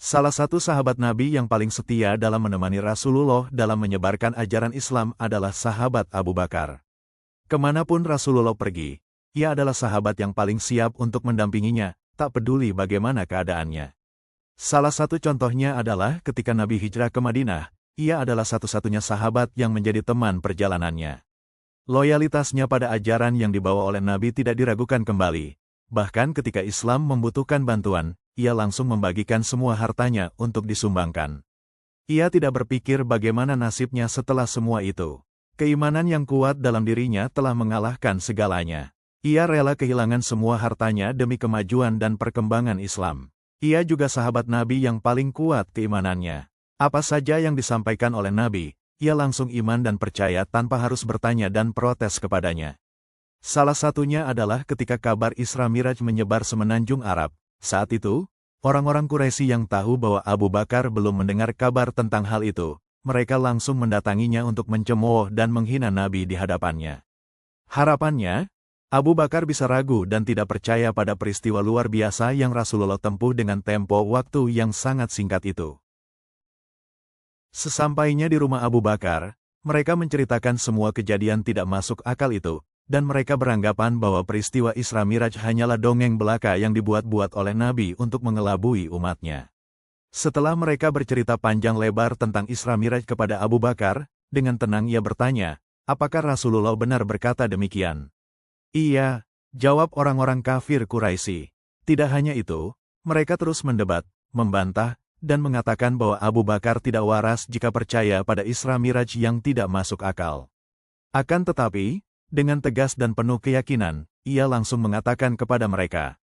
Salah satu sahabat Nabi yang paling setia dalam menemani Rasulullah dalam menyebarkan ajaran Islam adalah sahabat Abu Bakar. Kemanapun Rasulullah pergi, ia adalah sahabat yang paling siap untuk mendampinginya, tak peduli bagaimana keadaannya. Salah satu contohnya adalah ketika Nabi hijrah ke Madinah, ia adalah satu-satunya sahabat yang menjadi teman perjalanannya. Loyalitasnya pada ajaran yang dibawa oleh Nabi tidak diragukan kembali. Bahkan ketika Islam membutuhkan bantuan, ia langsung membagikan semua hartanya untuk disumbangkan. Ia tidak berpikir bagaimana nasibnya setelah semua itu. Keimanan yang kuat dalam dirinya telah mengalahkan segalanya. Ia rela kehilangan semua hartanya demi kemajuan dan perkembangan Islam. Ia juga sahabat Nabi yang paling kuat keimanannya. Apa saja yang disampaikan oleh Nabi, ia langsung iman dan percaya tanpa harus bertanya dan protes kepadanya. Salah satunya adalah ketika kabar Isra Miraj menyebar semenanjung Arab. Saat itu, orang-orang Quraisy yang tahu bahwa Abu Bakar belum mendengar kabar tentang hal itu, mereka langsung mendatanginya untuk mencemooh dan menghina Nabi di hadapannya. Harapannya, Abu Bakar bisa ragu dan tidak percaya pada peristiwa luar biasa yang Rasulullah tempuh dengan tempo waktu yang sangat singkat itu. Sesampainya di rumah Abu Bakar, mereka menceritakan semua kejadian tidak masuk akal itu, dan mereka beranggapan bahwa peristiwa Isra Miraj hanyalah dongeng belaka yang dibuat-buat oleh Nabi untuk mengelabui umatnya. Setelah mereka bercerita panjang lebar tentang Isra Miraj kepada Abu Bakar, dengan tenang ia bertanya, apakah Rasulullah benar berkata demikian? Iya, jawab orang-orang kafir Quraisy. Tidak hanya itu, mereka terus mendebat, membantah, dan mengatakan bahwa Abu Bakar tidak waras jika percaya pada Isra Miraj yang tidak masuk akal. Akan tetapi, dengan tegas dan penuh keyakinan, ia langsung mengatakan kepada mereka,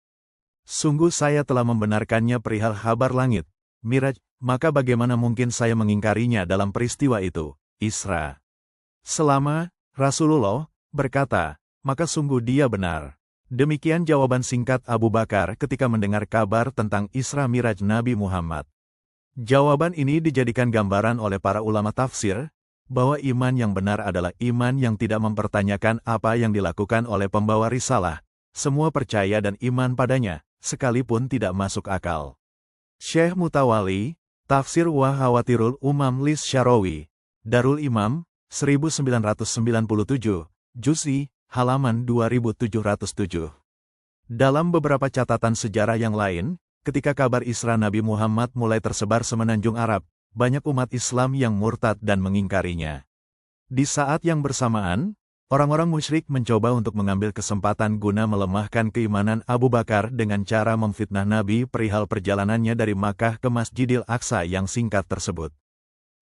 sungguh saya telah membenarkannya perihal kabar langit, Miraj, maka bagaimana mungkin saya mengingkarinya dalam peristiwa itu, Isra. Selama Rasulullah berkata, maka sungguh dia benar. Demikian jawaban singkat Abu Bakar ketika mendengar kabar tentang Isra Miraj Nabi Muhammad. Jawaban ini dijadikan gambaran oleh para ulama tafsir, bahwa iman yang benar adalah iman yang tidak mempertanyakan apa yang dilakukan oleh pembawa risalah, semua percaya dan iman padanya, sekalipun tidak masuk akal. Syekh Mutawali, Tafsir wa Hawatirul Umam Lis Syarawi, Darul Imam, 1997, Juz'i, halaman 2707. Dalam beberapa catatan sejarah yang lain, ketika kabar Isra Nabi Muhammad mulai tersebar semenanjung Arab, banyak umat Islam yang murtad dan mengingkarinya. Di saat yang bersamaan, orang-orang musyrik mencoba untuk mengambil kesempatan guna melemahkan keimanan Abu Bakar dengan cara memfitnah Nabi perihal perjalanannya dari Makkah ke Masjidil Aqsa yang singkat tersebut.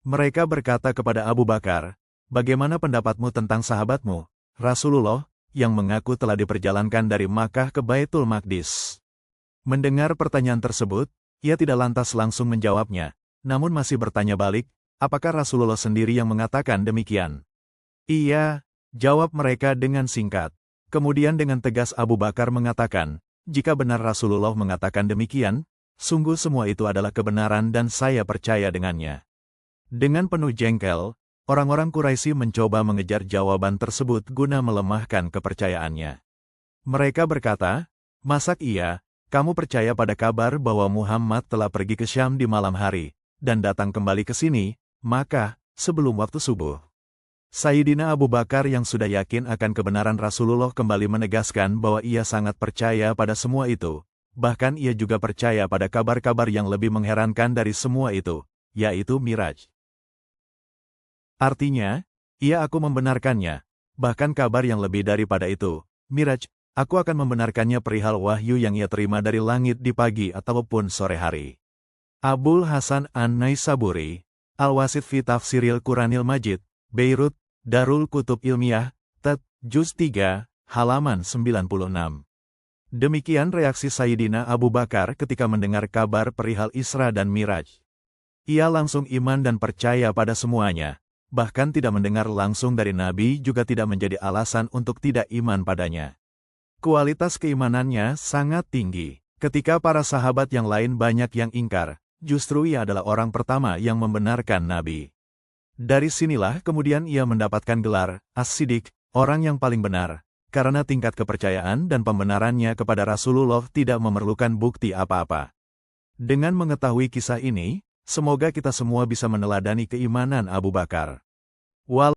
Mereka berkata kepada Abu Bakar, bagaimana pendapatmu tentang sahabatmu, Rasulullah, yang mengaku telah diperjalankan dari Makkah ke Baitul Maqdis? Mendengar pertanyaan tersebut, ia tidak lantas langsung menjawabnya, namun masih bertanya balik, apakah Rasulullah sendiri yang mengatakan demikian? Iya, jawab mereka dengan singkat. Kemudian dengan tegas Abu Bakar mengatakan, jika benar Rasulullah mengatakan demikian, sungguh semua itu adalah kebenaran dan saya percaya dengannya. Dengan penuh jengkel, orang-orang Quraisy mencoba mengejar jawaban tersebut guna melemahkan kepercayaannya. Mereka berkata, masak iya, kamu percaya pada kabar bahwa Muhammad telah pergi ke Syam di malam hari, dan datang kembali ke sini, maka, sebelum waktu subuh. Sayyidina Abu Bakar yang sudah yakin akan kebenaran Rasulullah kembali menegaskan bahwa ia sangat percaya pada semua itu, bahkan ia juga percaya pada kabar-kabar yang lebih mengherankan dari semua itu, yaitu Miraj. Artinya, aku membenarkannya, bahkan kabar yang lebih daripada itu, Miraj, aku akan membenarkannya perihal wahyu yang ia terima dari langit di pagi ataupun sore hari. Abul Hasan An-Naisaburi, Al-Wasit fi Tafsiril Quranil Majid, Beirut, Darul Kutub Ilmiah, Tet, Juz 3, halaman 96. Demikian reaksi Sayyidina Abu Bakar ketika mendengar kabar perihal Isra dan Miraj. Ia langsung iman dan percaya pada semuanya, bahkan tidak mendengar langsung dari Nabi juga tidak menjadi alasan untuk tidak iman padanya. Kualitas keimanannya sangat tinggi. Ketika para sahabat yang lain banyak yang ingkar, justru ia adalah orang pertama yang membenarkan Nabi. Dari sinilah kemudian ia mendapatkan gelar As-Siddiq, orang yang paling benar, karena tingkat kepercayaan dan pembenarannya kepada Rasulullah tidak memerlukan bukti apa-apa. Dengan mengetahui kisah ini, semoga kita semua bisa meneladani keimanan Abu Bakar.